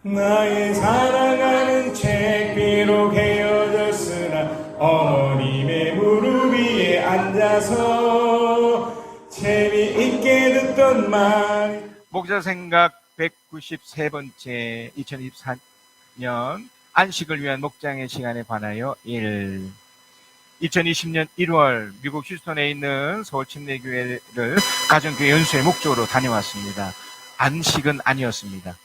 나의 사랑하는 책 비록 헤어졌으나 어머님의 무릎 위에 앉아서 재미있게 듣던 말. 목자 생각 193번째 2024년 안식을 위한 목장의 시간에 관하여 2020년 1월 미국 휴스턴에 있는 서울 침례교회를 가정교회 연수의 목적으로 다녀왔습니다. 안식은 아니었습니다.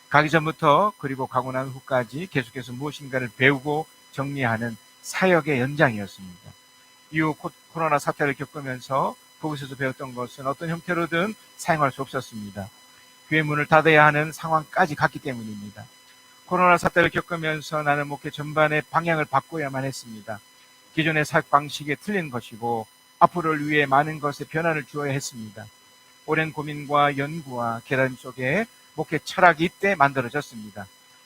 가기 전부터 그리고 가고 난 후까지 계속해서 무엇인가를 배우고 정리하는 사역의 연장이었습니다. 이후 코로나 사태를 겪으면서 그곳에서 배웠던 것은 어떤 형태로든 사용할 수 없었습니다. 교회 문을 닫아야 하는 상황까지 갔기 때문입니다. 코로나 사태를 겪으면서 나는 목회 전반의 방향을 바꿔야만 했습니다. 기존의 사역 방식에 틀린 것이고 앞으로를 위해 많은 것에 변화를 주어야 했습니다. 오랜 고민과 연구와 깨달음 속에 목회 철학이 이때 만들어졌습니다.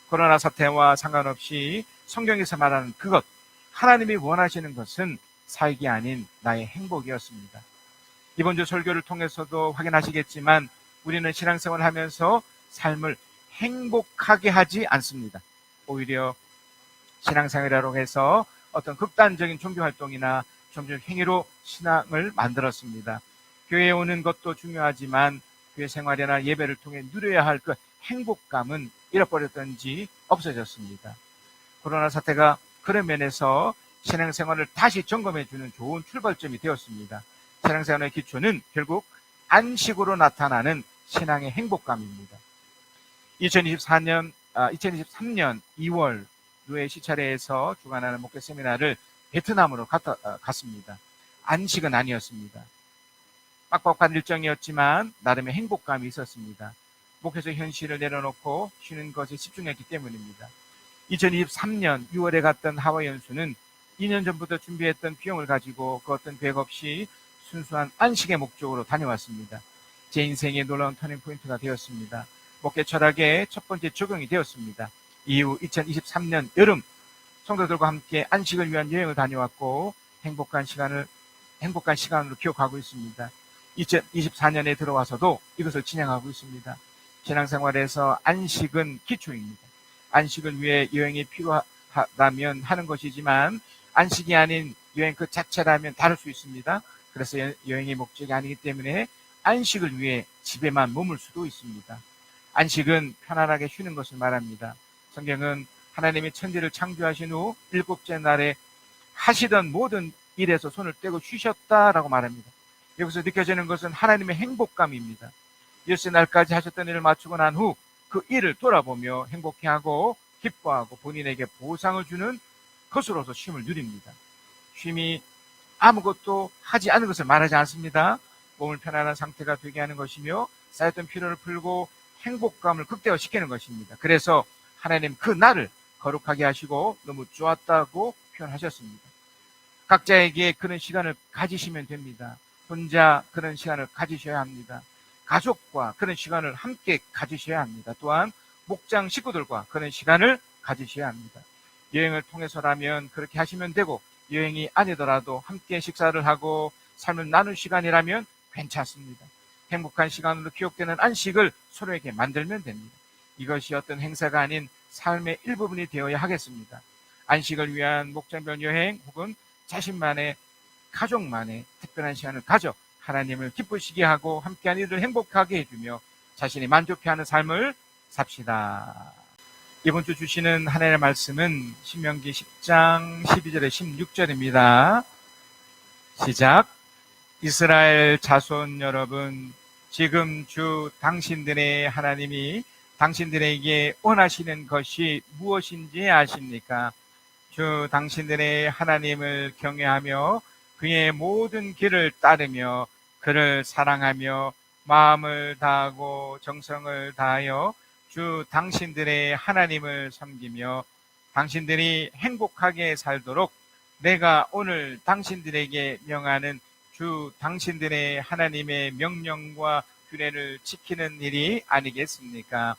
코로나 사태와 상관없이 성경에서 말하는 그것, 하나님이 원하시는 것은 사역이 아닌 나의 행복이었습니다. 이번 주 설교를 통해서도 확인하시겠지만 우리는 신앙생활을 하면서 삶을 행복하게 하지 않습니다. 오히려 신앙생활이라고 해서 어떤 극단적인 종교활동이나 종교 행위로 신앙을 만들었습니다. 교회에 오는 것도 중요하지만 교회 생활이나 예배를 통해 누려야 할 그 행복감은 잃어버렸던지 없어졌습니다. 코로나 사태가 그런 면에서 신앙생활을 다시 점검해주는 좋은 출발점이 되었습니다. 신앙생활의 기초는 결국 안식으로 나타나는 신앙의 행복감입니다. 2023년 2월 노예 시차례에서 주관하는 목회 세미나를 베트남으로 갔습니다. 안식은 아니었습니다. 빡빡한 일정이었지만 나름의 행복감이 있었습니다. 목회에서 현실을 내려놓고 쉬는 것에 집중했기 때문입니다. 2023년 6월에 갔던 하와이 연수는 2년 전부터 준비했던 비용을 가지고 그 어떤 계획 없이 순수한 안식의 목적으로 다녀왔습니다. 제 인생의 놀라운 터닝포인트가 되었습니다. 목회 철학의 첫 번째 적용이 되었습니다. 이후 2023년 여름 성도들과 함께 안식을 위한 여행을 다녀왔고 행복한 시간으로 기억하고 있습니다. 2024년에 들어와서도 이것을 진행하고 있습니다. 신앙생활에서 안식은 기초입니다. 안식을 위해 여행이 필요하다면 하는 것이지만 안식이 아닌 여행 그 자체라면 다를 수 있습니다. 그래서 여행의 목적이 아니기 때문에 안식을 위해 집에만 머물 수도 있습니다. 안식은 편안하게 쉬는 것을 말합니다. 성경은 하나님이 천지를 창조하신 후 일곱째 날에 하시던 모든 일에서 손을 떼고 쉬셨다라고 말합니다. 여기서 느껴지는 것은 하나님의 행복감입니다. 일세 날까지 하셨던 일을 마치고 난 후 그 일을 돌아보며 행복해하고 기뻐하고 본인에게 보상을 주는 것으로서 쉼을 누립니다. 쉼이 아무것도 하지 않은 것을 말하지 않습니다. 몸을 편안한 상태가 되게 하는 것이며 쌓였던 피로를 풀고 행복감을 극대화시키는 것입니다. 그래서 하나님 그 날을 거룩하게 하시고 너무 좋았다고 표현하셨습니다. 각자에게 그런 시간을 가지시면 됩니다. 혼자 그런 시간을 가지셔야 합니다. 가족과 그런 시간을 함께 가지셔야 합니다. 또한 목장 식구들과 그런 시간을 가지셔야 합니다. 여행을 통해서라면 그렇게 하시면 되고 여행이 아니더라도 함께 식사를 하고 삶을 나눌 시간이라면 괜찮습니다. 행복한 시간으로 기억되는 안식을 서로에게 만들면 됩니다. 이것이 어떤 행사가 아닌 삶의 일부분이 되어야 하겠습니다. 안식을 위한 목장별 여행 혹은 자신만의 가족만의 특별한 시간을 가져 하나님을 기쁘시게 하고 함께한 이들을 행복하게 해주며 자신이 만족해하는 삶을 삽시다. 이번 주 주시는 하나님의 말씀은 신명기 10장 12절에 16절입니다. 시작. 이스라엘 자손 여러분, 지금 주 당신들의 하나님이 당신들에게 원하시는 것이 무엇인지 아십니까? 주 당신들의 하나님을 경외하며 그의 모든 길을 따르며 그를 사랑하며 마음을 다하고 정성을 다하여 주 당신들의 하나님을 섬기며 당신들이 행복하게 살도록 내가 오늘 당신들에게 명하는 주 당신들의 하나님의 명령과 규례를 지키는 일이 아니겠습니까?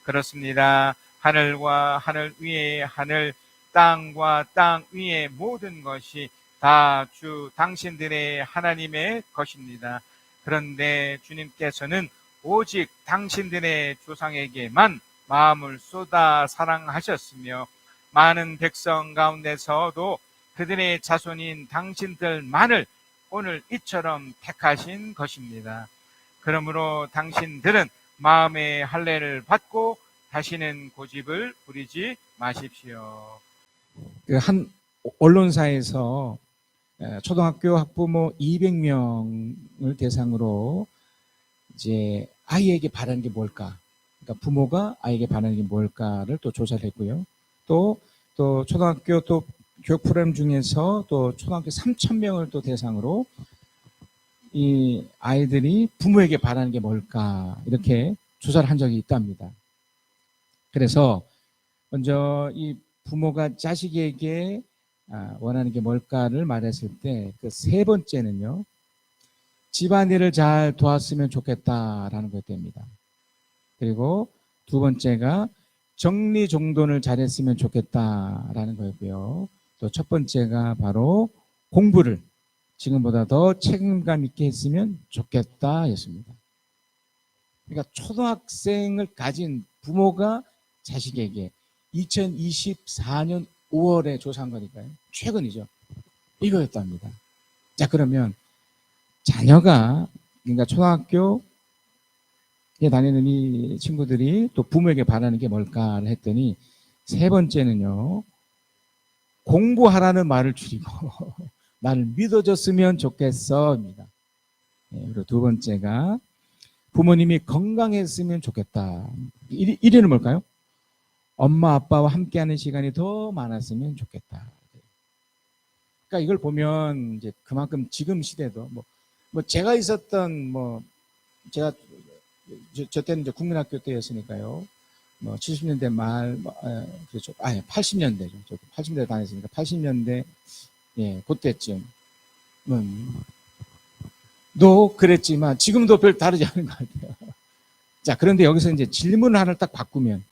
그렇습니다. 하늘과 하늘 위의 하늘, 땅과 땅 위의 모든 것이 다 주 당신들의 하나님의 것입니다. 그런데 주님께서는 오직 당신들의 조상에게만 마음을 쏟아 사랑하셨으며 많은 백성 가운데서도 그들의 자손인 당신들만을 오늘 이처럼 택하신 것입니다. 그러므로 당신들은 마음의 할례를 받고 다시는 고집을 부리지 마십시오. 한 언론사에서 초등학교 학부모 200명을 대상으로 이제 아이에게 바라는 게 뭘까? 그러니까 부모가 아이에게 바라는 게 뭘까를 또 조사를 했고요. 또 초등학교 또 교육 프로그램 중에서 또 초등학교 3,000명을 또 대상으로 이 아이들이 부모에게 바라는 게 뭘까 이렇게 조사를 한 적이 있답니다. 그래서 먼저 이 부모가 자식에게 원하는 게 뭘까를 말했을 때 그 세 번째는요, 집안일을 잘 도왔으면 좋겠다라는 것입니다. 그리고 두 번째가 정리정돈을 잘했으면 좋겠다라는 거였고요. 또 첫 번째가 바로 공부를 지금보다 더 책임감 있게 했으면 좋겠다였습니다. 그러니까 초등학생을 가진 부모가 자식에게 2024년 5월에 조사한 거니까요. 최근이죠. 이거였답니다. 자, 그러면 자녀가, 그러니까 초등학교에 다니는 이 친구들이 또 부모에게 바라는 게 뭘까를 했더니 세 번째는요, 공부하라는 말을 줄이고 나를 믿어줬으면 좋겠어입니다. 그리고 두 번째가 부모님이 건강했으면 좋겠다. 1위는 뭘까요? 엄마 아빠와 함께하는 시간이 더 많았으면 좋겠다. 그러니까 이걸 보면 이제 그만큼 지금 시대도 뭐 제가 있었던 제가 저 때는 이제 국민학교 때였으니까요. 70년대 말 그렇죠. 80년대죠. 저 80년대 다녔으니까 80년대 그때쯤 도 그랬지만 지금도 별 다르지 않은 것 같아요. 자, 그런데 여기서 이제 질문을 하나를 딱 바꾸면,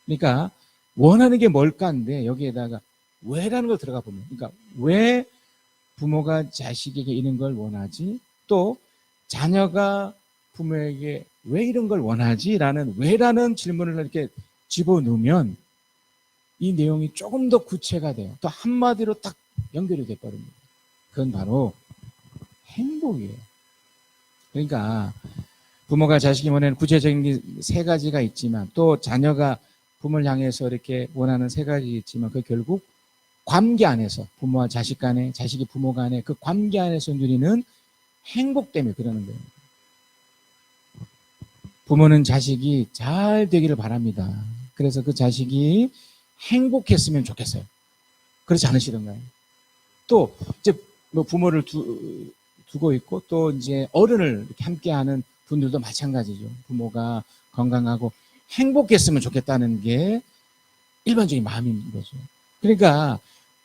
그러니까 원하는 게 뭘까인데 여기에다가 왜라는 걸 들어가 보면, 그러니까 왜 부모가 자식에게 이런 걸 원하지? 또 자녀가 부모에게 왜 이런 걸 원하지? 라는 왜라는 질문을 이렇게 집어넣으면 이 내용이 조금 더 구체가 돼요. 또 한마디로 딱 연결이 돼버립니다. 그건 바로 행복이에요. 그러니까 부모가 자식이 원하는 구체적인 세 가지가 있지만 또 자녀가 부모를 향해서 이렇게 원하는 세 가지 있지만 그 결국 관계 안에서 부모와 자식 간에, 자식이 부모 간에 그 관계 안에서 누리는 행복 때문에 그러는 거예요. 부모는 자식이 잘 되기를 바랍니다. 그래서 그 자식이 행복했으면 좋겠어요. 그렇지 않으시던가요? 또 이제 부모를 두고 있고 또 이제 어른을 이렇게 함께하는 분들도 마찬가지죠. 부모가 건강하고 행복했으면 좋겠다는 게 일반적인 마음인 거죠. 그러니까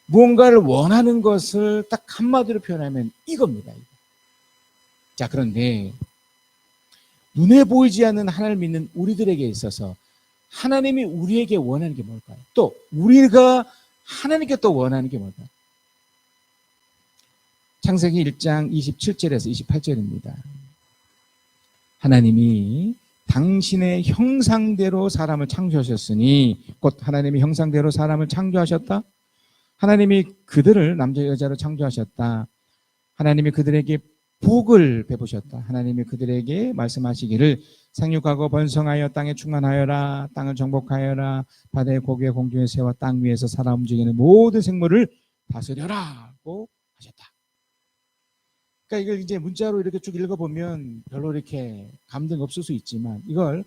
무언가를 원하는 것을 딱 한마디로 표현하면 이겁니다. 자, 그런데 눈에 보이지 않는 하나님을 믿는 우리들에게 있어서 하나님이 우리에게 원하는 게 뭘까요? 또 우리가 하나님께 또 원하는 게 뭘까요? 창세기 1장 27절에서 28절입니다. 하나님이 당신의 형상대로 사람을 창조하셨으니, 곧 하나님의 형상대로 사람을 창조하셨다. 하나님이 그들을 남자 여자로 창조하셨다. 하나님이 그들에게 복을 베푸셨다. 하나님이 그들에게 말씀하시기를 생육하고 번성하여 땅에 충만하여라. 땅을 정복하여라. 바다의 고기와 공중의 새와 땅 위에서 살아 움직이는 모든 생물을 다스려라고 하셨다. 그러니까 이걸 이제 문자로 이렇게 쭉 읽어보면 별로 이렇게 감동이 없을 수 있지만 이걸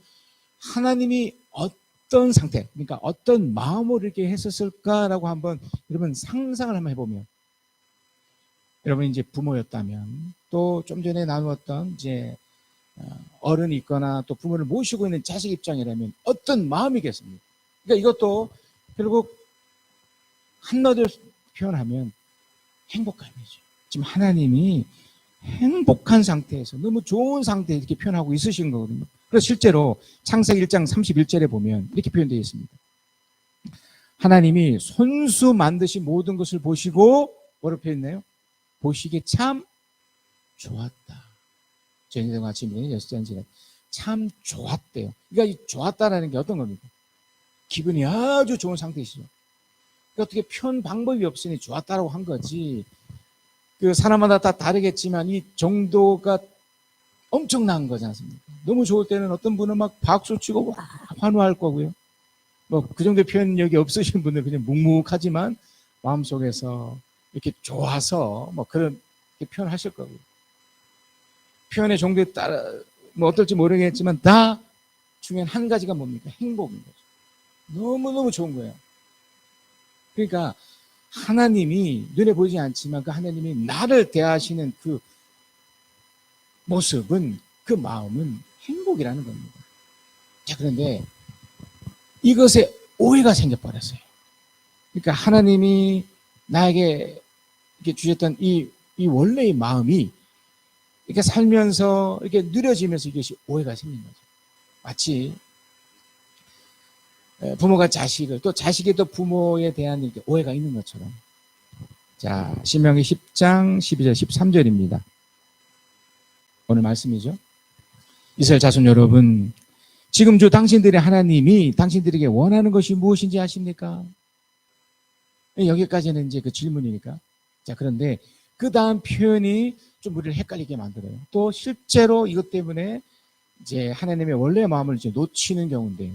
하나님이 어떤 상태, 그러니까 어떤 마음으로 이렇게 했었을까라고 한번 여러분 상상을 한번 해보면, 여러분 이제 부모였다면 또 좀 전에 나누었던 이제 어른이 있거나 또 부모를 모시고 있는 자식 입장이라면 어떤 마음이겠습니까? 그러니까 이것도 결국 한마디로 표현하면 행복감이죠. 지금 하나님이 행복한 상태에서 너무 좋은 상태에 이렇게 표현하고 있으신 거거든요. 그래서 실제로 창세기 1장 31절에 보면 이렇게 표현되어 있습니다. 하나님이 손수 만드신 모든 것을 보시고 뭐로 표현했나요? 보시기에 참 좋았다. 저희들 아침에 6시간째 참 좋았대요. 그러니까 이 좋았다라는 게 어떤 겁니까? 기분이 아주 좋은 상태이시죠. 그러니까 어떻게 표현 방법이 없으니 좋았다라고 한 거지. 그 사람마다 다 다르겠지만 이 정도가 엄청난 거지 않습니까? 너무 좋을 때는 어떤 분은 막 박수 치고 와 환호할 거고요. 뭐 그 정도의 표현력이 없으신 분들 그냥 묵묵하지만 마음속에서 이렇게 좋아서 뭐 그런 표현하실 거고요. 표현의 정도에 따라 뭐 어떨지 모르겠지만 다 중요한 한 가지가 뭡니까? 행복인 거죠. 너무너무 좋은 거예요. 그러니까 하나님이 눈에 보이지 않지만 그 하나님이 나를 대하시는 그 모습은, 그 마음은 행복이라는 겁니다. 자, 그런데 이것에 오해가 생겨버렸어요. 그러니까 하나님이 나에게 이렇게 주셨던 이 원래의 마음이 이렇게 살면서 이렇게 누려지면서 이것이 오해가 생긴 거죠. 마치 부모가 자식을, 또 자식이 또 부모에 대한 이렇게 오해가 있는 것처럼. 자, 신명기 10장 12절 13절입니다. 오늘 말씀이죠. 이스라엘 자손 여러분, 지금 주 당신들의 하나님이 당신들에게 원하는 것이 무엇인지 아십니까? 여기까지는 이제 그 질문이니까. 자, 그런데 그 다음 표현이 좀 우리를 헷갈리게 만들어요. 또 실제로 이것 때문에 이제 하나님의 원래 마음을 이제 놓치는 경우인데,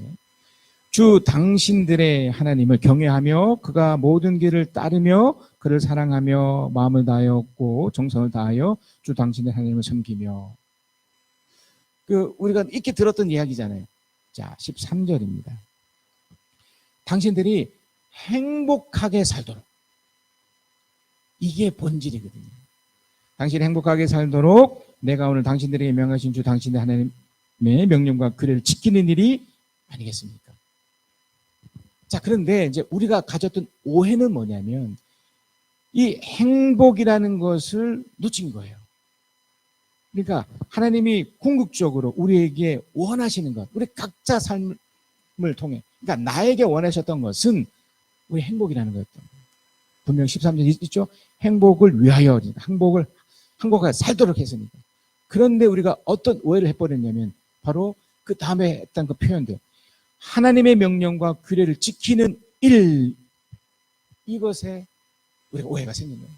주 당신들의 하나님을 경외하며 그가 모든 길을 따르며 그를 사랑하며 마음을 다하였고 정성을 다하여 주 당신의 하나님을 섬기며. 우리가 익히 들었던 이야기잖아요. 자, 13절입니다. 당신들이 행복하게 살도록. 이게 본질이거든요. 당신이 행복하게 살도록 내가 오늘 당신들에게 명하신 주 당신의 하나님의 명령과 규례를 지키는 일이 아니겠습니까? 자, 그런데 이제 우리가 가졌던 오해는 뭐냐면 이 행복이라는 것을 놓친 거예요. 그러니까 하나님이 궁극적으로 우리에게 원하시는 것, 우리 각자 삶을 통해, 그러니까 나에게 원하셨던 것은 우리 행복이라는 거였던 거예요. 분명 13절 있죠? 행복을 위하여, 행복하게 살도록 했으니까. 그런데 우리가 어떤 오해를 해버렸냐면 바로 그 다음에 했던 그 표현들, 하나님의 명령과 규례를 지키는 일, 이것에 우리가 오해가 생긴 거예요.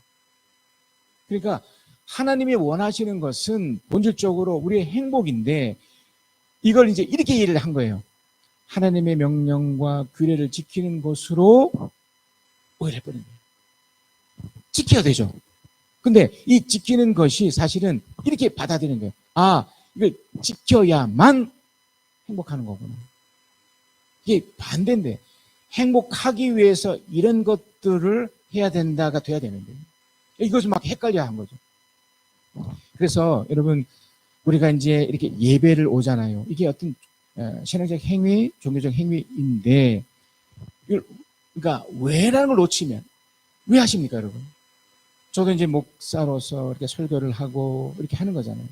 그러니까 하나님이 원하시는 것은 본질적으로 우리의 행복인데 이걸 이제 이렇게 이해를 한 거예요. 하나님의 명령과 규례를 지키는 것으로 오해를 해버린 거예요. 지켜야 되죠. 근데 이 지키는 것이 사실은 이렇게 받아들이는 거예요. 아, 이걸 지켜야만 행복하는 거구나. 이게 반대인데, 행복하기 위해서 이런 것들을 해야 된다가 돼야 되는데 이것을 막 헷갈려 한 거죠. 그래서 여러분, 우리가 이제 이렇게 예배를 오잖아요. 이게 어떤 신앙적 행위, 종교적 행위인데, 그러니까 왜라는 걸 놓치면 왜 하십니까, 여러분? 저도 이제 목사로서 이렇게 설교를 하고 이렇게 하는 거잖아요.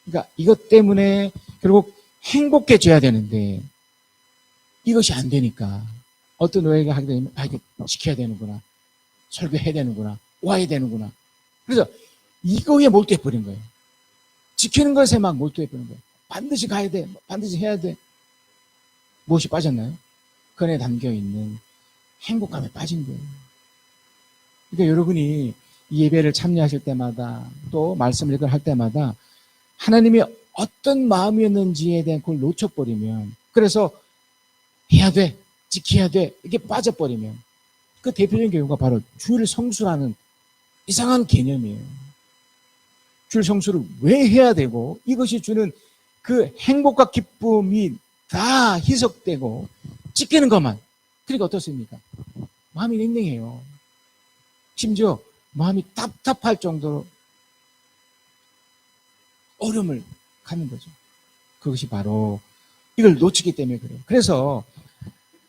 그러니까 이것 때문에 결국 행복해져야 되는데 이것이 안 되니까 어떤 오해가 하게 되면 이게 지켜야 되는구나, 설교해야 되는구나, 와야 되는구나. 그래서 이거에 몰두해버린 거예요. 지키는 것에 막 몰두해버린 거예요. 반드시 가야 돼, 반드시 해야 돼. 무엇이 빠졌나요? 그 안에 담겨있는 행복감에 빠진 거예요. 그러니까 여러분이 이 예배를 참여하실 때마다 또 말씀을 할 때마다 하나님이 어떤 마음이었는지에 대한 그걸 놓쳐버리면, 그래서 해야 돼, 지켜야 돼, 이게 빠져버리면 그 대표적인 경우가 바로 주일 성수라는 이상한 개념이에요. 주일 성수를 왜 해야 되고 이것이 주는 그 행복과 기쁨이 다 희석되고 지키는 것만. 그러니까 어떻습니까? 마음이 냉랭해요. 심지어 마음이 답답할 정도로 어려움을 갖는 거죠. 그것이 바로 이걸 놓치기 때문에 그래요. 그래서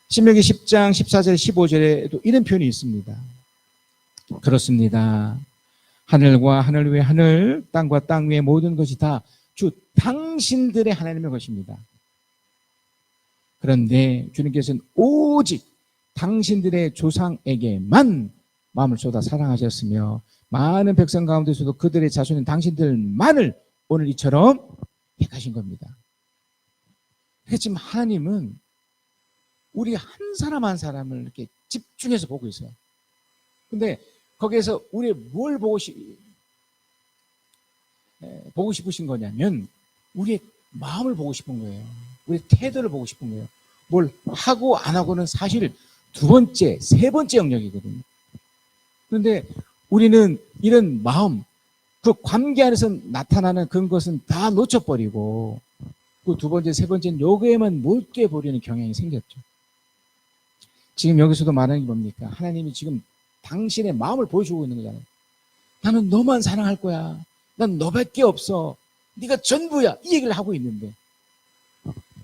신명기 10장 14절 15절에도 이런 표현이 있습니다. 그렇습니다. 하늘과 하늘 위의 하늘, 땅과 땅 위의 모든 것이 다 주 당신들의 하나님의 것입니다. 그런데 주님께서는 오직 당신들의 조상에게만 마음을 쏟아 사랑하셨으며 많은 백성 가운데서도 그들의 자손인 당신들만을 오늘 이처럼 택하신 겁니다. 그렇지만 하나님은 우리 한 사람 한 사람을 이렇게 집중해서 보고 있어요. 근데 거기에서 우리 뭘 보고 싶으신 거냐면 우리의 마음을 보고 싶은 거예요. 우리의 태도를 보고 싶은 거예요. 뭘 하고 안 하고는 사실 두 번째, 세 번째 영역이거든요. 그런데 우리는 이런 마음, 그 관계 안에서 나타나는 그런 것은 다 놓쳐버리고 그 두 번째, 세 번째는 요거에만 몰두해 버리는 경향이 생겼죠. 지금 여기서도 말하는 게 뭡니까? 하나님이 지금 당신의 마음을 보여주고 있는 거잖아요. 나는 너만 사랑할 거야. 난 너밖에 없어. 네가 전부야. 이 얘기를 하고 있는데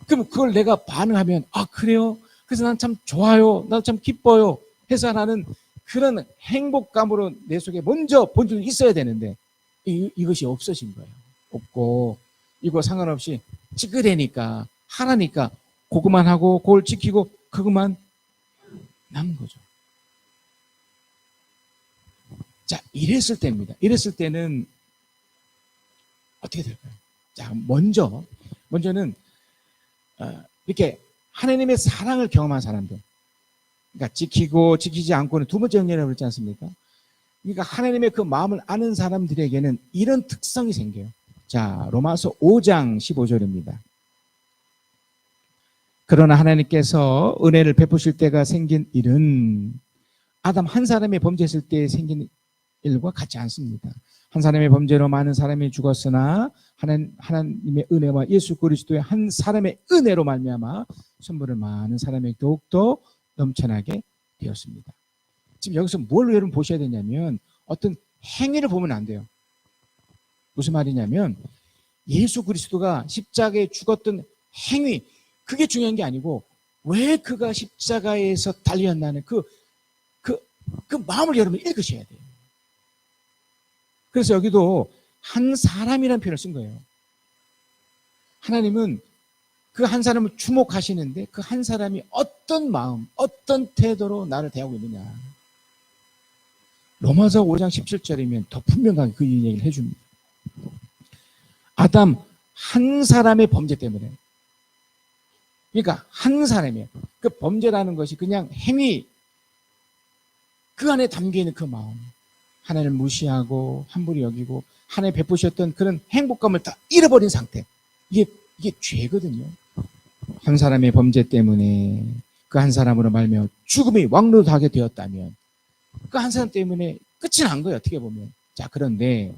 그럼 그걸 내가 반응하면 아 그래요? 그래서 난 참 좋아요. 난 참 기뻐요. 해서 나는 그런 행복감으로 내 속에 먼저 본질이 있어야 되는데 이것이 없어진 거예요. 없고 이거 상관없이 찌그레니까 하라니까 그것만 하고 그걸 지키고 그것만 남은 거죠. 자, 이랬을 때입니다. 이랬을 때는 어떻게 될까요? 자, 먼저는 이렇게 하나님의 사랑을 경험한 사람들, 그러니까 지키고 지키지 않고는 두 번째 영역이라고 그랬지 않습니까? 그러니까 하나님의 그 마음을 아는 사람들에게는 이런 특성이 생겨요. 자, 로마서 5장 15절입니다. 그러나 하나님께서 은혜를 베푸실 때가 생긴 일은 아담 한 사람이 범죄했을 때 생긴 일과 같지 않습니다. 한 사람의 범죄로 많은 사람이 죽었으나 하나님의 은혜와 예수 그리스도의 한 사람의 은혜로 말미암아 선물을 많은 사람에게 더욱더 넘쳐나게 되었습니다. 지금 여기서 뭘 여러분 보셔야 되냐면 어떤 행위를 보면 안 돼요. 무슨 말이냐면 예수 그리스도가 십자가에 죽었던 행위, 그게 중요한 게 아니고 왜 그가 십자가에서 달렸나는 그 마음을 여러분 읽으셔야 돼요. 그래서 여기도 한 사람이라는 표현을 쓴 거예요. 하나님은 그 한 사람을 주목하시는데 그 한 사람이 어떤 마음, 어떤 태도로 나를 대하고 있느냐. 로마서 5장 17절이면 더 분명하게 그 얘기를 해줍니다. 아담 한 사람의 범죄 때문에, 그러니까 한 사람이에요. 그 범죄라는 것이 그냥 행위, 그 안에 담겨있는 그 마음, 하나님을 무시하고 함부로 여기고 하나님 베푸셨던 그런 행복감을 다 잃어버린 상태, 이게 죄거든요. 한 사람의 범죄 때문에 그 한 사람으로 말미암아 죽음이 왕노하게 되었다면 그 한 사람 때문에 끝이 난 거예요. 어떻게 보면. 자, 그런데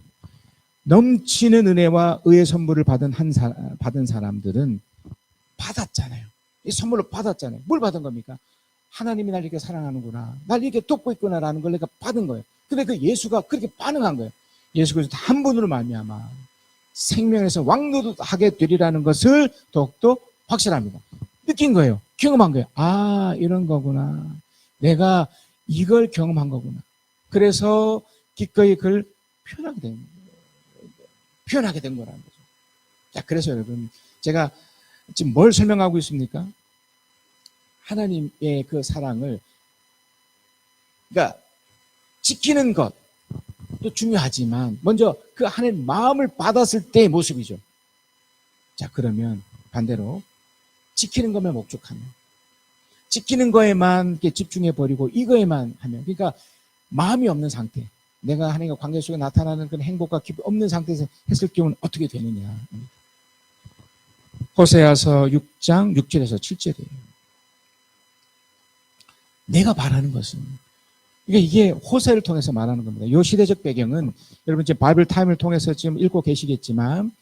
넘치는 은혜와 의의 선물을 받은 사람들은 받았잖아요. 이 선물을 받았잖아요. 뭘 받은 겁니까? 하나님이 날 이렇게 사랑하는구나, 날 이렇게 돕고 있구나라는 걸 내가 받은 거예요. 근데 그 예수가 그렇게 반응한 거예요. 예수 그리스도 한 분으로 말미암아 생명에서 왕노하게 되리라는 것을 더욱더 확실합니다. 느낀 거예요. 경험한 거예요. 아, 이런 거구나. 내가 이걸 경험한 거구나. 그래서 기꺼이 그걸 표현하게 된 거라는 거죠. 자, 그래서 여러분, 제가 지금 뭘 설명하고 있습니까? 하나님의 그 사랑을, 그러니까 지키는 것도 중요하지만 먼저 그 하나님 마음을 받았을 때의 모습이죠. 자, 그러면 반대로 지키는 것만 목적하면, 지키는 거에만 이렇게 집중해 버리고 이거에만 하면, 그러니까 마음이 없는 상태, 내가 하나님과 관계 속에 나타나는 그런 행복과 기쁨이 없는 상태에서 했을 경우는 어떻게 되느냐. 호세아서 6장 6절에서 7절이에요. 내가 바라는 것은, 이게 호세를 통해서 말하는 겁니다. 이 시대적 배경은 여러분 이제 바이블 타임을 통해서 지금 읽고 계시겠지만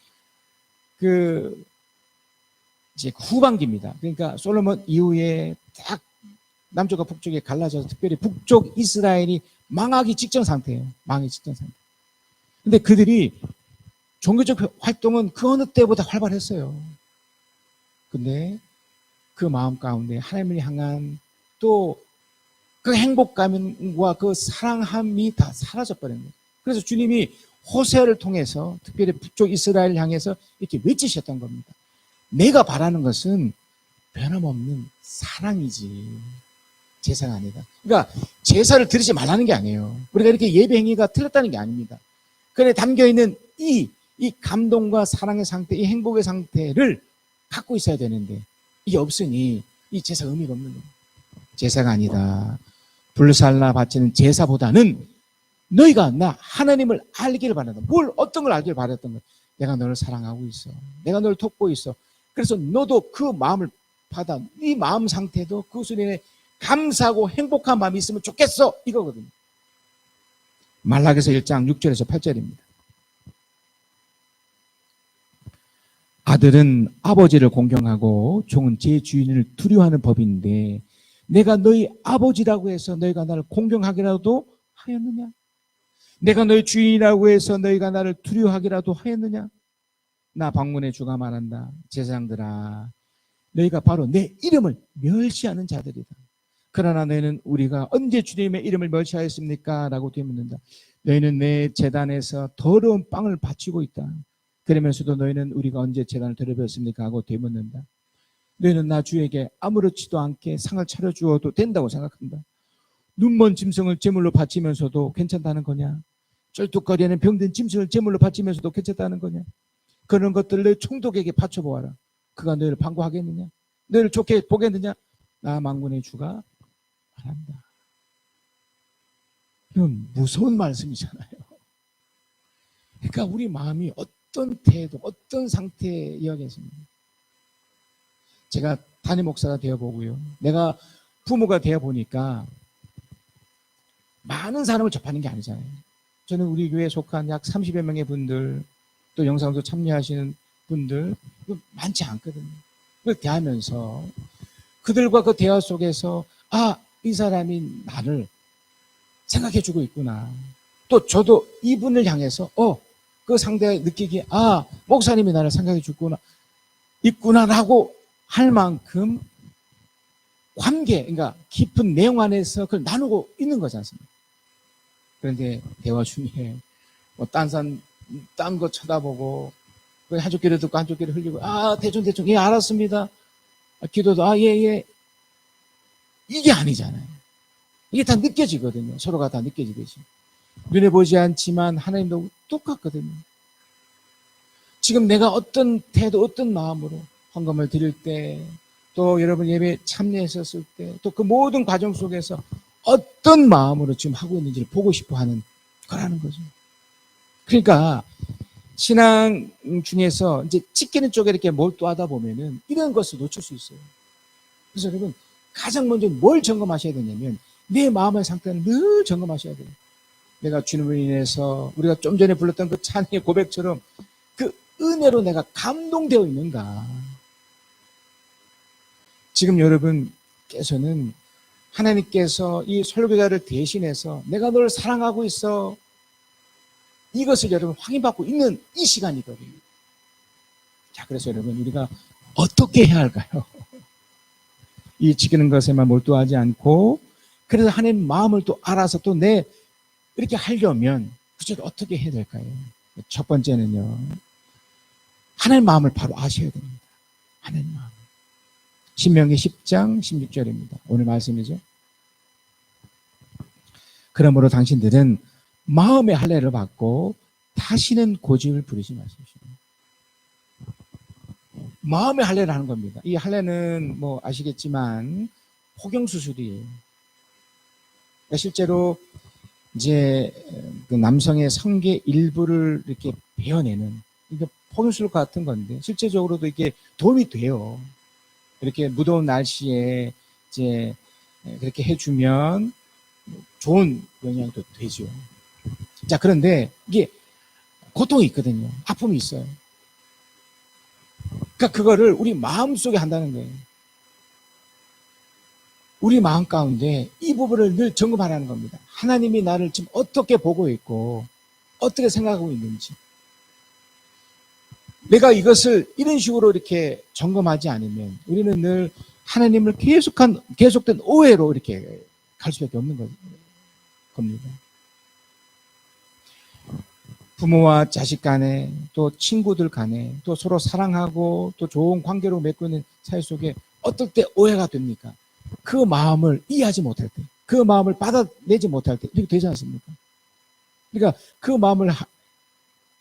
이제 후반기입니다. 그러니까 솔로몬 이후에 딱 남쪽과 북쪽에 갈라져서 특별히 북쪽 이스라엘이 망하기 직전 상태예요. 망하기 직전 상태. 근데 그들이 종교적 활동은 그 어느 때보다 활발했어요. 근데 그 마음 가운데 하나님을 향한 또 그 행복감과 그 사랑함이 다 사라져버린 거예요. 그래서 주님이 호세아를 통해서 특별히 북쪽 이스라엘을 향해서 이렇게 외치셨던 겁니다. 내가 바라는 것은 변함없는 사랑이지 제사가 아니다. 그러니까 제사를 드리지 말라는 게 아니에요. 우리가 이렇게 예배 행위가 틀렸다는 게 아닙니다. 그 안에 담겨있는 이 감동과 사랑의 상태, 이 행복의 상태를 갖고 있어야 되는데 이게 없으니 이 제사가 의미가 없는 거예요. 제사가 아니다. 불살라 바치는 제사보다는 너희가 나 하나님을 알기를 바란다. 뭘 어떤 걸 알기를 바랬던 거야. 내가 너를 사랑하고 있어. 내가 너를 돕고 있어. 그래서 너도 그 마음을 받아. 네 마음 상태도 그 수련에 감사하고 행복한 마음이 있으면 좋겠어. 이거거든요. 말라기서 1장 6절에서 8절입니다. 아들은 아버지를 공경하고 종은 제 주인을 두려워하는 법인데 내가 너희 아버지라고 해서 너희가 나를 공경하기라도 하였느냐? 내가 너희 주인이라고 해서 너희가 나를 두려워하기라도 하였느냐? 나 방문의 주가 말한다. 제사장들아, 너희가 바로 내 이름을 멸시하는 자들이다. 그러나 너희는 우리가 언제 주님의 이름을 멸시하였습니까? 라고 되묻는다. 너희는 내 제단에서 더러운 빵을 바치고 있다. 그러면서도 너희는 우리가 언제 제단을 더럽혔습니까? 하고 되묻는다. 너희는 나 주에게 아무렇지도 않게 상을 차려주어도 된다고 생각한다. 눈먼 짐승을 제물로 바치면서도 괜찮다는 거냐? 쩔뚝거리는 병든 짐승을 제물로 바치면서도 괜찮다는 거냐? 그런 것들을 너희 총독에게 바쳐보아라. 그가 너희를 방구하겠느냐? 너희를 좋게 보겠느냐? 나 만군의 주가 말한다. 이건 무서운 말씀이잖아요. 그러니까 우리 마음이 어떤 태도, 어떤 상태에 이야기했습니다. 제가 담임 목사가 되어보고요. 내가 부모가 되어보니까 많은 사람을 접하는 게 아니잖아요. 저는 우리 교회에 속한 약 30여 명의 분들, 또 영상도 참여하시는 분들 많지 않거든요. 그걸 대하면서 그들과 그 대화 속에서 이 사람이 나를 생각해주고 있구나. 또 저도 이분을 향해서 그 상대가 느끼기에 목사님이 나를 생각해주구나 있구나라고 할 만큼 관계, 그러니까 깊은 내용 안에서 그걸 나누고 있는 거지 않습니까? 그런데 대화 중에 딴 거 쳐다보고 한쪽 귀를 듣고 한쪽 귀를 흘리고 대충 예 알았습니다. 기도도 예 이게 아니잖아요. 이게 다 느껴지거든요. 서로가 다 느껴지듯이. 눈에 보지 않지만 하나님도 똑같거든요. 지금 내가 어떤 태도, 어떤 마음으로 헌금을 드릴 때, 또 여러분 예배 참여했었을 때, 또 그 모든 과정 속에서 어떤 마음으로 지금 하고 있는지를 보고 싶어 하는 거라는 거죠. 그러니까 신앙 중에서 이제 지키는 쪽에 이렇게 몰두하다 보면은 이런 것을 놓칠 수 있어요. 그래서 여러분 가장 먼저 뭘 점검하셔야 되냐면 내 마음의 상태는 늘 점검하셔야 돼요. 내가 주님을 인해서 우리가 좀 전에 불렀던 그 찬양의 고백처럼 그 은혜로 내가 감동되어 있는가. 지금 여러분께서는 하나님께서 이 설교자를 대신해서 내가 너를 사랑하고 있어. 이것을 여러분 확인받고 있는 이 시간이거든요. 자, 그래서 여러분 우리가 어떻게 해야 할까요? 이 지키는 것에만 몰두하지 않고 그래서 하나님 마음을 또 알아서 또 이렇게 하려면 그저 어떻게 해야 될까요? 첫 번째는요. 하나님 마음을 바로 아셔야 됩니다. 하나님 마음. 신명기 10장 16절입니다. 오늘 말씀이죠. 그러므로 당신들은 마음의 할례를 받고 다시는 고집을 부리지 마십시오. 마음의 할례를 하는 겁니다. 이 할례는 뭐 아시겠지만 포경수술이에요. 그러니까 실제로 이제 그 남성의 성계 일부를 이렇게 베어내는 이게 포경수술 같은 건데 실제적으로도 이게 도움이 돼요. 이렇게 무더운 날씨에 이제 그렇게 해주면 좋은 영향도 되죠. 자, 그런데 이게 고통이 있거든요. 아픔이 있어요. 그러니까 그거를 우리 마음속에 한다는 거예요. 우리 마음 가운데 이 부분을 늘 점검하라는 겁니다. 하나님이 나를 지금 어떻게 보고 있고 어떻게 생각하고 있는지. 내가 이것을 이런 식으로 이렇게 점검하지 않으면 우리는 늘 하나님을 계속된 오해로 이렇게 갈 수밖에 없는 겁니다. 부모와 자식 간에 또 친구들 간에 또 서로 사랑하고 또 좋은 관계로 맺고 있는 사이 속에 어떨 때 오해가 됩니까? 그 마음을 이해하지 못할 때, 그 마음을 받아내지 못할 때 이렇게 되지 않습니까? 그러니까 그 마음을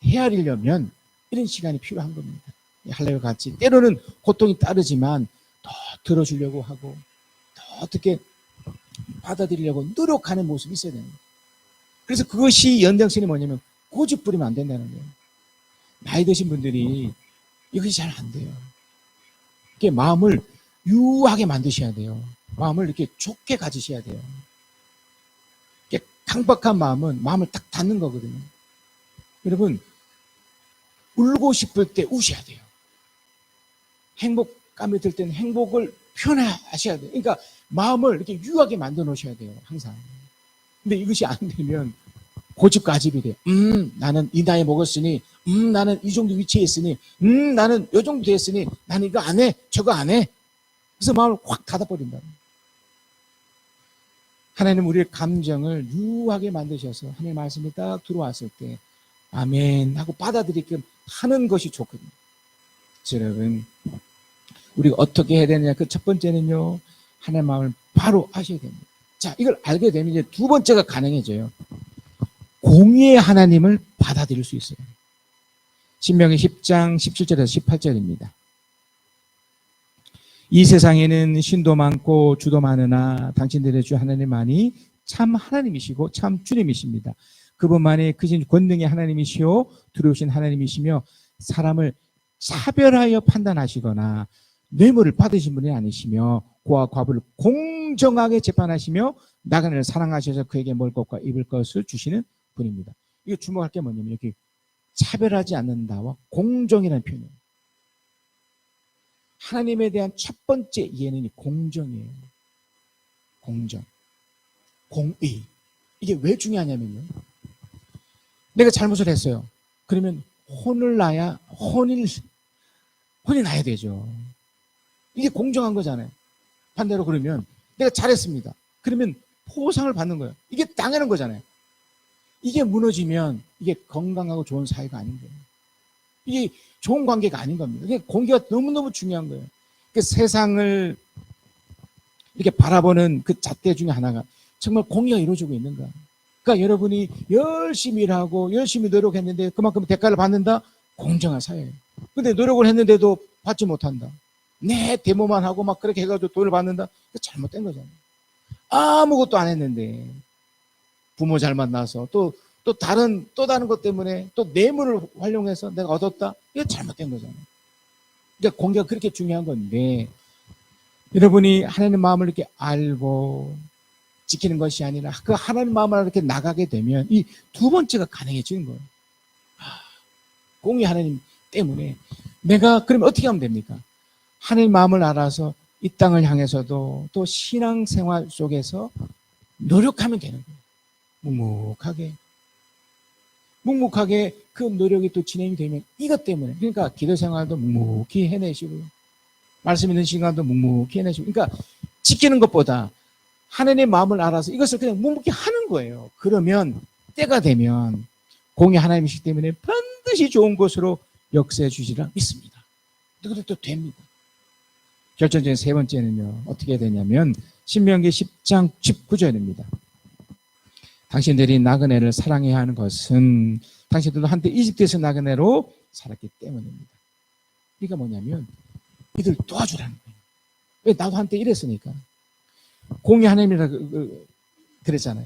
헤아리려면 이런 시간이 필요한 겁니다. 할례와 같이 때로는 고통이 따르지만 더 들어주려고 하고 더 어떻게 받아들이려고 노력하는 모습이 있어야 되는 거예요. 그래서 그것이 연장선이 뭐냐면 고집 부리면 안 된다는 거예요. 나이 드신 분들이 이것이 잘 안 돼요. 이렇게 마음을 유하게 만드셔야 돼요. 마음을 이렇게 좋게 가지셔야 돼요. 이렇게 강박한 마음은 마음을 딱 닫는 거거든요. 여러분, 울고 싶을 때 우셔야 돼요. 행복감이 들 때는 행복을 표현하셔야 돼요. 그러니까 마음을 이렇게 유하게 만들어 놓으셔야 돼요. 항상. 근데 이것이 안 되면 고집가집이 돼요. 나는 이 나이 먹었으니, 나는 이 정도 위치에 있으니, 나는 요 정도 됐으니, 나는 이거 안 해, 저거 안 해. 그래서 마음을 확 닫아버린다. 하나님 우리의 감정을 유하게 만드셔서 하나님의 말씀이 딱 들어왔을 때 아멘 하고 받아들이게 하는 것이 좋거든요. 여러분, 우리가 어떻게 해야 되느냐? 그 첫 번째는요, 하나님의 마음을 바로 아셔야 됩니다. 자, 이걸 알게 되면 이제 두 번째가 가능해져요. 공의의 하나님을 받아들일 수 있어요. 신명기 10장 17절에서 18절입니다. 이 세상에는 신도 많고 주도 많으나 당신들의 주 하나님만이 참 하나님이시고 참 주님이십니다. 그분만이 크신 권능의 하나님이시오 두려우신 하나님이시며 사람을 차별하여 판단하시거나 뇌물을 받으신 분이 아니시며 고아 과부를 공정하게 재판하시며 나그네를 사랑하셔서 그에게 먹을 것과 입을 것을 주시는 분입니다. 이거 주목할 게 뭐냐면 여기 차별하지 않는다와 공정이라는 표현이에요. 하나님에 대한 첫 번째 이해는 공정이에요. 공정, 공의. 이게 왜 중요하냐면요, 내가 잘못을 했어요. 그러면 혼이 나야 되죠. 이게 공정한 거잖아요. 반대로 그러면 내가 잘했습니다. 그러면 포상을 받는 거예요. 이게 당연한 거잖아요. 이게 무너지면 이게 건강하고 좋은 사회가 아닌 거예요. 이게 좋은 관계가 아닌 겁니다. 이게 공기가 너무너무 중요한 거예요. 그 세상을 이렇게 바라보는 그 잣대 중에 하나가 정말 공의가 이루어지고 있는가. 그러니까 여러분이 열심히 일하고 열심히 노력했는데 그만큼 대가를 받는다? 공정한 사회예요. 근데 노력을 했는데도 받지 못한다. 내 데모만 하고 막 그렇게 해가지고 돈을 받는다? 잘못된 거잖아요. 아무것도 안 했는데 부모 잘 만나서 또 다른 것 때문에 또 뇌물을 활용해서 내가 얻었다? 이거 잘못된 거잖아요. 그러니까 공개가 그렇게 중요한 건데 여러분이 하나님의 마음을 이렇게 알고 지키는 것이 아니라 그 하나님의 마음을 이렇게 나가게 되면 이 두 번째가 가능해지는 거예요. 공의 하나님 때문에 내가 그러면 어떻게 하면 됩니까? 하나님의 마음을 알아서 이 땅을 향해서도 또 신앙생활 속에서 노력하면 되는 거예요. 묵묵하게 그 노력이 또 진행이 되면 이것 때문에, 그러니까 기도 생활도 묵묵히 해내시고 말씀 있는 시간도 묵묵히 해내시고, 그러니까 지키는 것보다 하나님의 마음을 알아서 이것을 그냥 묵묵히 하는 거예요. 그러면 때가 되면 공의 하나님이시기 때문에 반드시 좋은 것으로 역사해 주시리라 믿습니다. 그것도 됩니다. 결정적인 세 번째는요, 어떻게 되냐면 신명기 10장 19절입니다. 당신들이 나그네를 사랑해야 하는 것은 당신들도 한때 이집트에서 나그네로 살았기 때문입니다. 그러니까 뭐냐면 이들 도와주라는 거예요. 왜? 나도 한때 이랬으니까. 공의 하나님이라 그랬잖아요.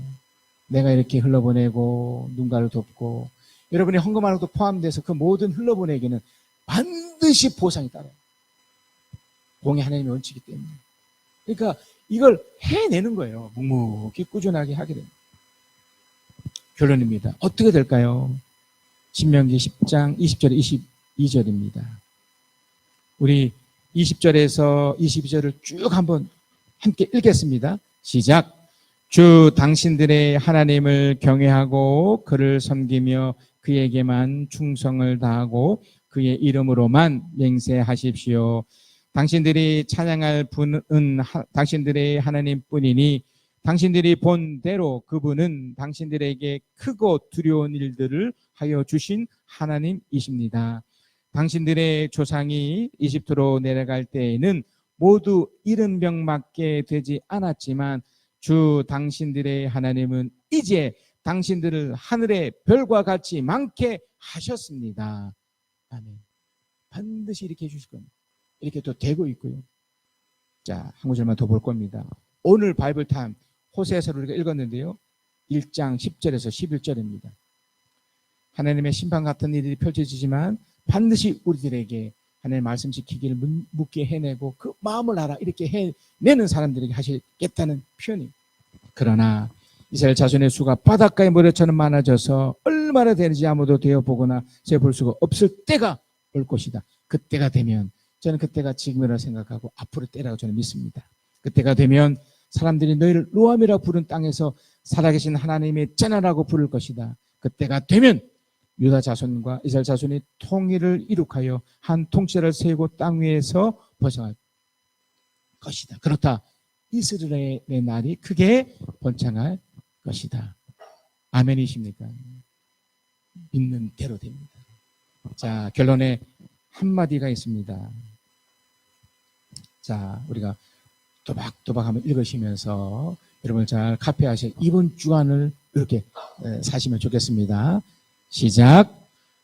내가 이렇게 흘러보내고 누군가를 돕고 여러분의 헌금하는 것도 포함돼서 그 모든 흘러보내기는 반드시 보상이 따라요. 공의 하나님의 원칙이기 때문에. 그러니까 이걸 해내는 거예요. 묵묵히 꾸준하게 하게 됩니다. 결론입니다. 어떻게 될까요? 신명기 10장 20절에 22절입니다. 우리 20절에서 22절을 쭉 한번 함께 읽겠습니다. 시작. 주 당신들의 하나님을 경외하고 그를 섬기며 그에게만 충성을 다하고 그의 이름으로만 맹세하십시오. 당신들이 찬양할 분은 당신들의 하나님뿐이니 당신들이 본 대로 그분은 당신들에게 크고 두려운 일들을 하여 주신 하나님이십니다. 당신들의 조상이 이집트로 내려갈 때에는 모두 70명밖에 되지 않았지만 주 당신들의 하나님은 이제 당신들을 하늘의 별과 같이 많게 하셨습니다. 아멘. 반드시 이렇게 해주실 겁니다. 이렇게 또 되고 있고요. 자, 한 구절만 더 볼 겁니다. 오늘 바이블 타임 호세아서를 우리가 읽었는데요. 1장 10절에서 11절입니다. 하나님의 심판 같은 일이 펼쳐지지만 반드시 우리들에게 하나님의 말씀 지키기를 묻게 해내고 그 마음을 알아 이렇게 해내는 사람들에게 하시겠다는 표현입니다. 그러나 이스라엘 자손의 수가 바닷가의 모래처럼 많아져서 얼마나 되는지 아무도 되어보거나 재볼 수가 없을 때가 올 것이다. 그때가 되면 저는 그때가 지금이라고 생각하고 앞으로 때라고 저는 믿습니다. 그때가 되면 사람들이 너희를 루암이라고 부른 땅에서 살아계신 하나님의 째나라고 부를 것이다. 그때가 되면 유다 자손과 이스라엘 자손이 통일을 이룩하여 한 통치를 세우고 땅 위에서 벗어날 것이다. 그렇다. 이스라엘의 날이 크게 번창할 것이다. 아멘이십니까? 믿는 대로 됩니다. 자, 결론에 한마디가 있습니다. 자, 우리가 또박또박 한번 읽으시면서 여러분 잘 카피하셔 이번 주간을 이렇게 사시면 좋겠습니다. 시작.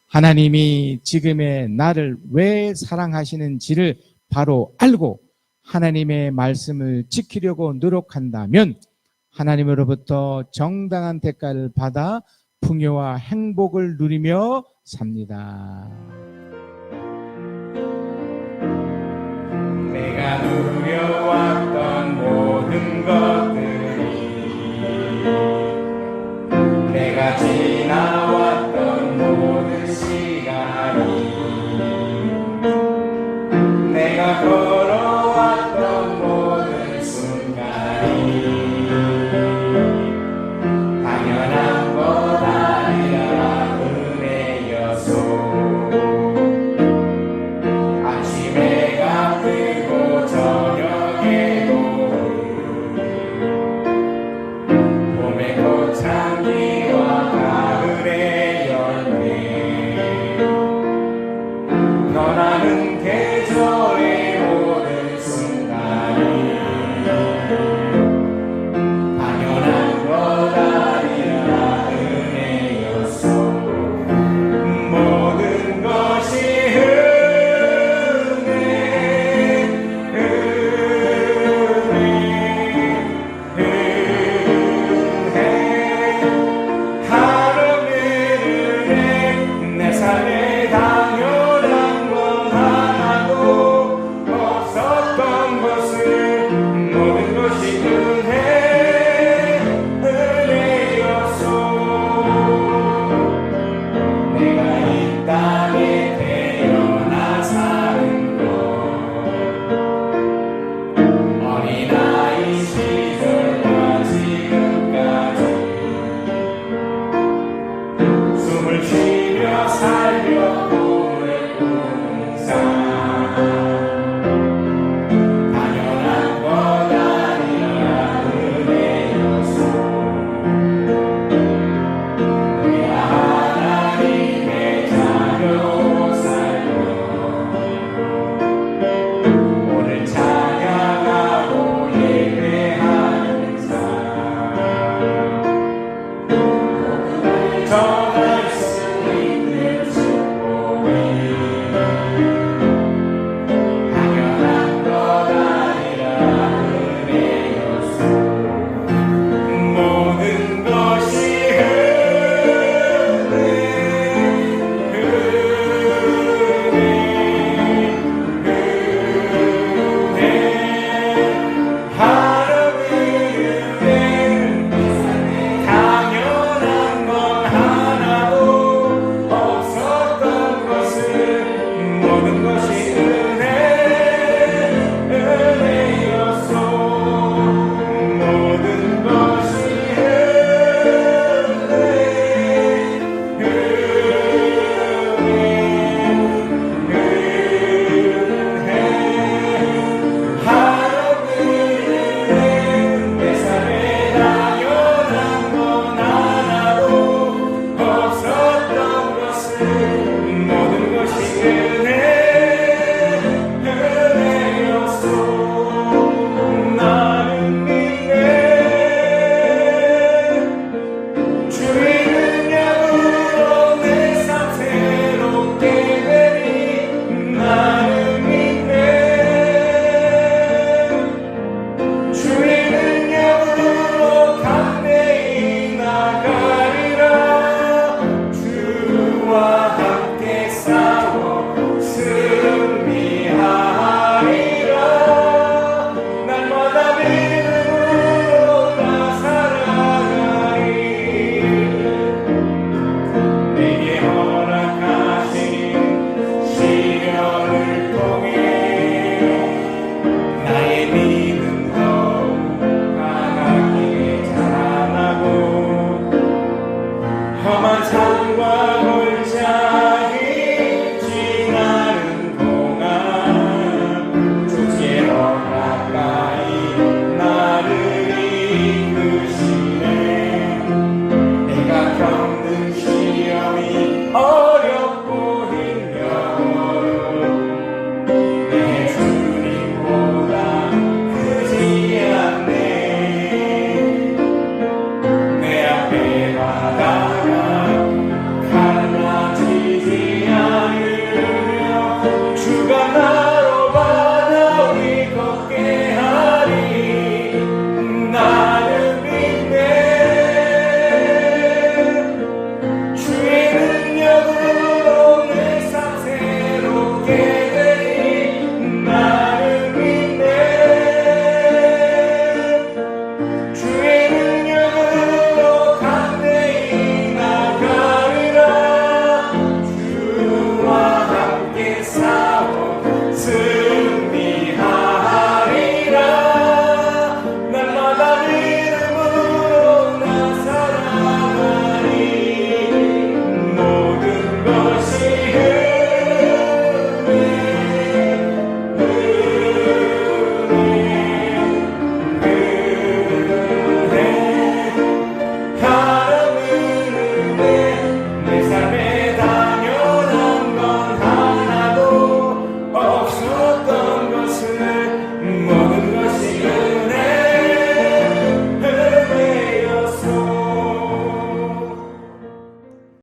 하나님이 지금의 나를 왜 사랑하시는지를 바로 알고 하나님의 말씀을 지키려고 노력한다면 하나님으로부터 정당한 대가를 받아 풍요와 행복을 누리며 삽니다. 내가 누려왔던 모든 것